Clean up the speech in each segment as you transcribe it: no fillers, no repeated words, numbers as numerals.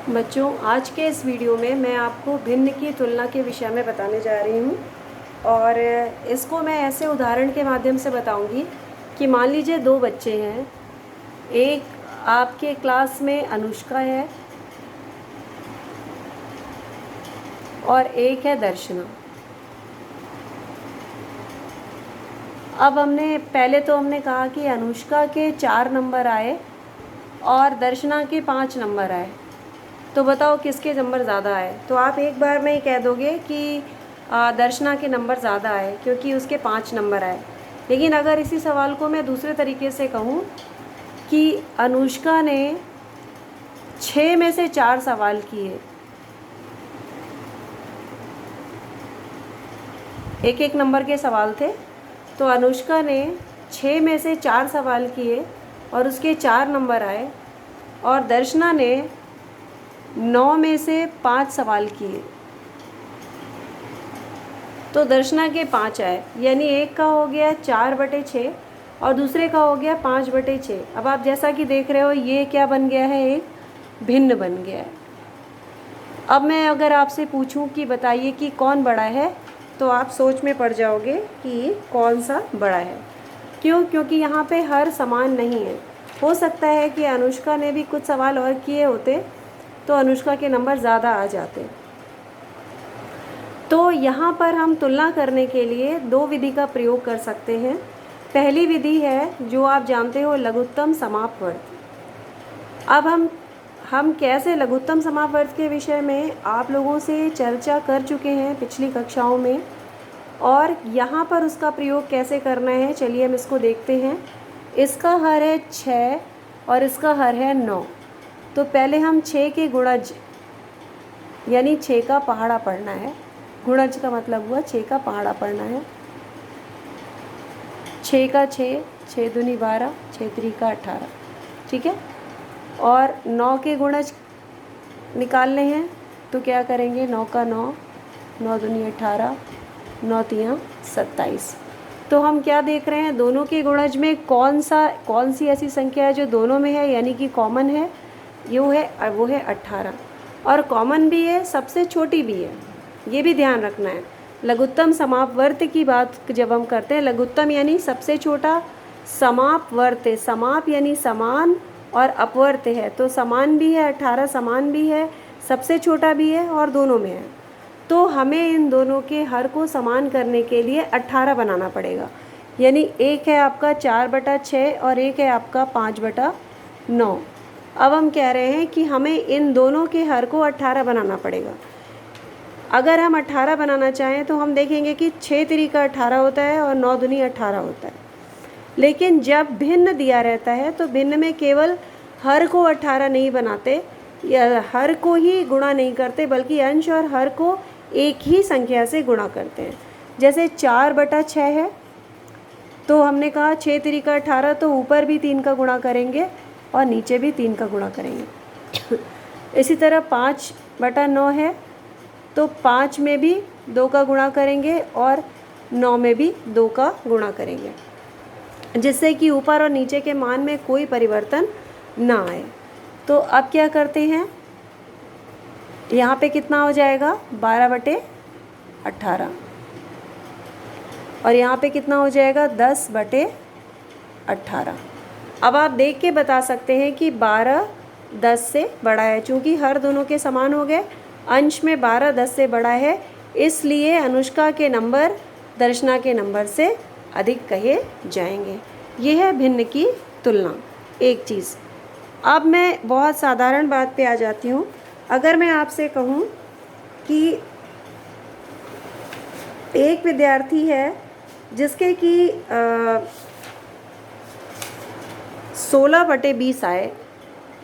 बच्चों, आज के इस वीडियो में मैं आपको भिन्न की तुलना के विषय में बताने जा रही हूँ और इसको मैं ऐसे उदाहरण के माध्यम से बताऊँगी कि मान लीजिए दो बच्चे हैं। एक आपके क्लास में अनुष्का है और एक है दर्शना। अब हमने कहा कि अनुष्का के 4 नंबर आए और दर्शना के 5 नंबर आए, तो बताओ किसके नंबर ज़्यादा आए। तो आप एक बार में ही कह दोगे कि दर्शना के नंबर ज़्यादा आए क्योंकि उसके 5 नंबर आए। लेकिन अगर इसी सवाल को मैं दूसरे तरीके से कहूँ कि अनुष्का ने 6 में से 4 सवाल किए, एक एक नंबर के सवाल थे, तो अनुष्का ने 6 में से 4 सवाल किए और उसके 4 नंबर आए, और दर्शना ने 9 में से 5 सवाल किए तो दर्शना के 5 आए। यानी एक का हो गया 4/6 और दूसरे का हो गया 5/6। अब आप जैसा कि देख रहे हो, ये क्या बन गया है, एक भिन्न बन गया है। अब मैं अगर आपसे पूछूं कि बताइए कि कौन बड़ा है, तो आप सोच में पड़ जाओगे कि कौन सा बड़ा है। क्यों? क्योंकि यहाँ पे हर समान नहीं है। हो सकता है कि अनुष्का ने भी कुछ सवाल और किए होते तो अनुष्का के नंबर ज़्यादा आ जाते। तो यहाँ पर हम तुलना करने के लिए 2 विधि का प्रयोग कर सकते हैं। पहली विधि है जो आप जानते हो, लघुत्तम समापवर्त। अब हम कैसे लघुत्तम समापवर्त के विषय में आप लोगों से चर्चा कर चुके हैं पिछली कक्षाओं में, और यहाँ पर उसका प्रयोग कैसे करना है, चलिए हम इसको देखते हैं। इसका हर है 6 और इसका हर है 9। तो पहले हम 6 के गुणज यानी 6 का पहाड़ा पढ़ना है। गुणज का मतलब हुआ 6 का पहाड़ा पढ़ना है। 6 का 6, 6 दूनी 12, 6 त्रिका 18, ठीक है। और 9 के गुणज निकालने हैं तो क्या करेंगे, 9 का 9, 9 दूनी 18, 9 तियाँ 27। तो हम क्या देख रहे हैं, दोनों के गुणज में कौन सी ऐसी संख्या है जो दोनों में है, यानी कि कॉमन है, वो है 18। और कॉमन भी है, सबसे छोटी भी है, ये भी ध्यान रखना है। लघुत्तम समापवर्त की बात जब हम करते हैं, लघुत्तम यानी सबसे छोटा, समापवर्त समाप यानी समान, और अपवर्त है तो समान भी है, 18 समान भी है, सबसे छोटा भी है और दोनों में है। तो हमें इन दोनों के हर को समान करने के लिए 18 बनाना पड़ेगा। यानी एक है आपका 4/6 और एक है आपका 5/9। अब हम कह रहे हैं कि हमें इन दोनों के हर को 18 बनाना पड़ेगा। अगर हम 18 बनाना चाहें तो हम देखेंगे कि 6 त्रिका 18 होता है और 9 दूनी 18 होता है। लेकिन जब भिन्न दिया रहता है तो भिन्न में केवल हर को 18 नहीं बनाते या हर को ही गुणा नहीं करते, बल्कि अंश और हर को एक ही संख्या से गुणा करते हैं। जैसे 4/6 है तो हमने कहा 6 त्रिका 18, तो ऊपर भी 3 का गुणा करेंगे और नीचे भी 3 का गुणा करेंगे। इसी तरह 5/9 है तो 5 में भी 2 का गुणा करेंगे और 9 में भी 2 का गुणा करेंगे, जिससे कि ऊपर और नीचे के मान में कोई परिवर्तन ना आए। तो अब क्या करते हैं, यहाँ पे कितना हो जाएगा, 12/18, और यहाँ पे कितना हो जाएगा, 10/18। अब आप देख के बता सकते हैं कि 12 10 से बड़ा है। चूँकि हर दोनों के समान हो गए, अंश में 12 10 से बड़ा है, इसलिए अनुष्का के नंबर दर्शना के नंबर से अधिक कहे जाएंगे। यह है भिन्न की तुलना, एक चीज़। अब मैं बहुत साधारण बात पे आ जाती हूँ। अगर मैं आपसे कहूँ कि एक विद्यार्थी है जिसके कि 16/20 आए।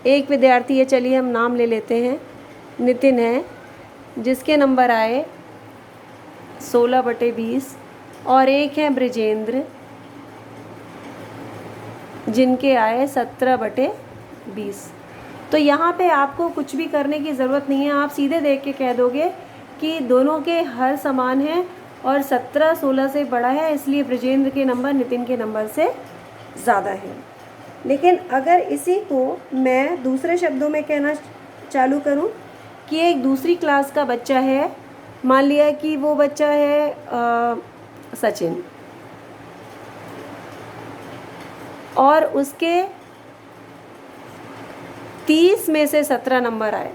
एक विद्यार्थी है, चलिए हम नाम ले लेते हैं, नितिन है, जिसके नंबर आए 16/20, और एक है ब्रिजेंद्र जिनके आए 17/20। तो यहाँ पे आपको कुछ भी करने की ज़रूरत नहीं है, आप सीधे देख के कह दोगे कि दोनों के हर समान हैं और 17 16 से बड़ा है, इसलिए ब्रिजेंद्र के नंबर नितिन के नंबर से ज़्यादा है। लेकिन अगर इसी को मैं दूसरे शब्दों में कहना चालू करूं कि एक दूसरी क्लास का बच्चा है, मान लिया कि वो बच्चा है सचिन, और उसके 30 में से 17 नंबर आए।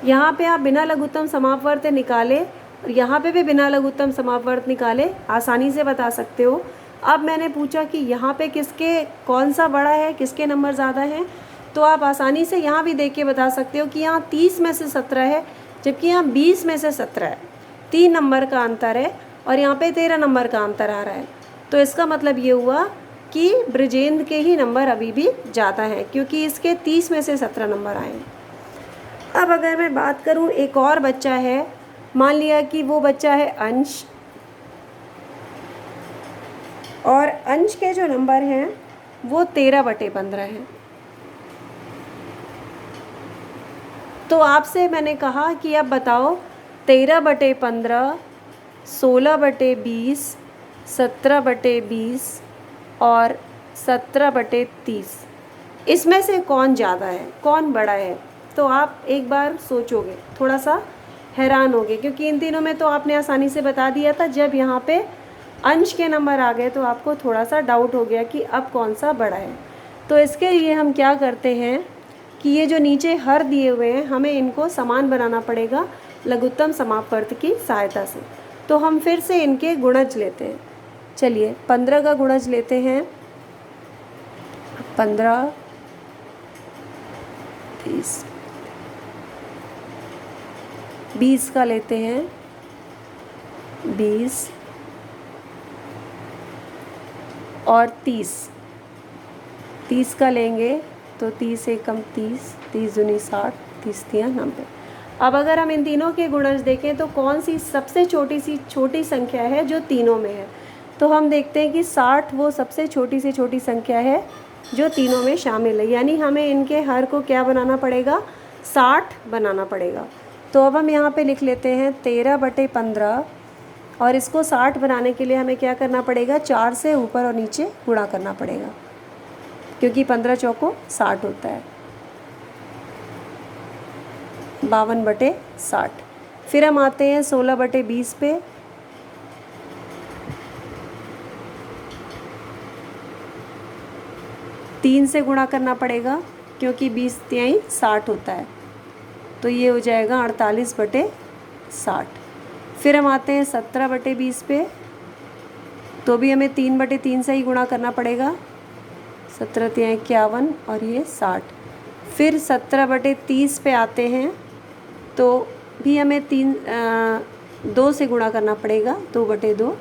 यहाँ पे आप बिना लघुत्तम समापवर्त निकाले और यहाँ पे भी बिना लघुत्तम समापवर्त निकाले आसानी से बता सकते हो। अब मैंने पूछा कि यहाँ पे किसके कौन सा बड़ा है, किसके नंबर ज़्यादा हैं, तो आप आसानी से यहाँ भी देख के बता सकते हो कि यहाँ 30 में से 17 है, जबकि यहाँ 20 में से 17 है। 3 नंबर का अंतर है और यहाँ पे 13 नंबर का अंतर आ रहा है। तो इसका मतलब ये हुआ कि ब्रजेंद्र के ही नंबर अभी भी ज़्यादा हैं, क्योंकि इसके 30 में से 17 नंबर आए हैं। अब अगर मैं बात करूँ, एक और बच्चा है, मान लिया कि वो बच्चा है अंश, और अंश के जो नंबर हैं वो 13/15 हैं। तो आपसे मैंने कहा कि अब बताओ 13/15, 16/20, 17/20 और 17/30, इसमें से कौन ज़्यादा है, कौन बड़ा है? तो आप एक बार सोचोगे, थोड़ा सा हैरान होगे, क्योंकि इन तीनों में तो आपने आसानी से बता दिया था। जब यहाँ पे अंश के नंबर आ गए तो आपको थोड़ा सा डाउट हो गया कि अब कौन सा बड़ा है। तो इसके लिए हम क्या करते हैं कि ये जो नीचे हर दिए हुए हैं, हमें इनको समान बनाना पड़ेगा लघुत्तम समापवर्त की सहायता से। तो हम फिर से इनके गुणज लेते हैं। चलिए 15 का गुणज लेते हैं, 15, 30, 20 का लेते हैं, 20 और 30 का लेंगे तो 30 एकम 30, 30 दूनी 60, 30 तियां 90। अब अगर हम इन तीनों के गुणज देखें तो कौन सी सबसे छोटी संख्या है जो तीनों में है, तो हम देखते हैं कि 60 वो सबसे छोटी से छोटी संख्या है जो तीनों में शामिल है। यानी हमें इनके हर को क्या बनाना पड़ेगा, 60 बनाना पड़ेगा। तो अब हम यहाँ पे लिख लेते हैं 13/15, और इसको 60 बनाने के लिए हमें क्या करना पड़ेगा, 4 से ऊपर और नीचे गुणा करना पड़ेगा, क्योंकि 15 चौको 60 होता है, 52/60। फिर हम आते हैं 16/20 पे, तीन से गुणा करना पड़ेगा, क्योंकि 20 तिहाई 60 होता है, तो ये हो जाएगा 48/60। फिर हम आते हैं 17/20 पे, तो भी हमें 3/3 से ही गुणा करना पड़ेगा, 17 तिहाई 51 और ये 60। फिर 17/30 पे आते हैं, तो भी हमें 2 से गुणा करना पड़ेगा, 2/2,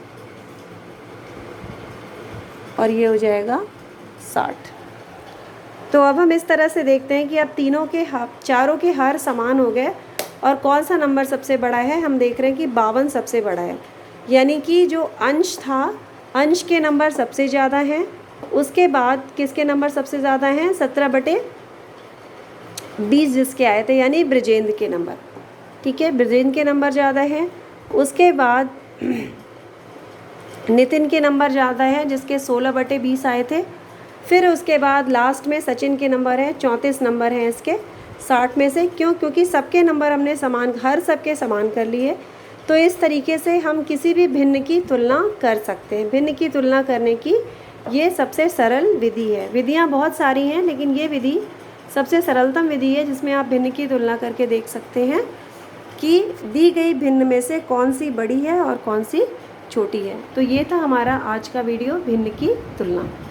और ये हो जाएगा 60। तो अब हम इस तरह से देखते हैं कि अब चारों के हर समान हो गए, और कौन सा नंबर सबसे बड़ा है, हम देख रहे हैं कि 52 सबसे बड़ा है। यानी कि जो अंश था, अंश के नंबर सबसे ज़्यादा हैं, उसके बाद किसके नंबर सबसे ज़्यादा हैं, 17/20 जिसके आए थे, यानी ब्रजेंद्र के नंबर। ठीक है, ब्रजेंद्र के नंबर ज़्यादा हैं। उसके बाद नितिन के नंबर ज़्यादा है, जिसके 16/20 आए थे। फिर उसके बाद लास्ट में सचिन के नंबर है, 34 नंबर हैं इसके 60 में से। क्योंकि सबके नंबर हमने हर सबके समान कर लिए। तो इस तरीके से हम किसी भी भिन्न की तुलना कर सकते हैं। भिन्न की तुलना करने की ये सबसे सरल विधि है। विधियाँ बहुत सारी हैं, लेकिन ये विधि सबसे सरलतम विधि है जिसमें आप भिन्न की तुलना करके देख सकते हैं कि दी गई भिन्न में से कौन सी बड़ी है और कौन सी छोटी है। तो ये था हमारा आज का वीडियो, भिन्न की तुलना।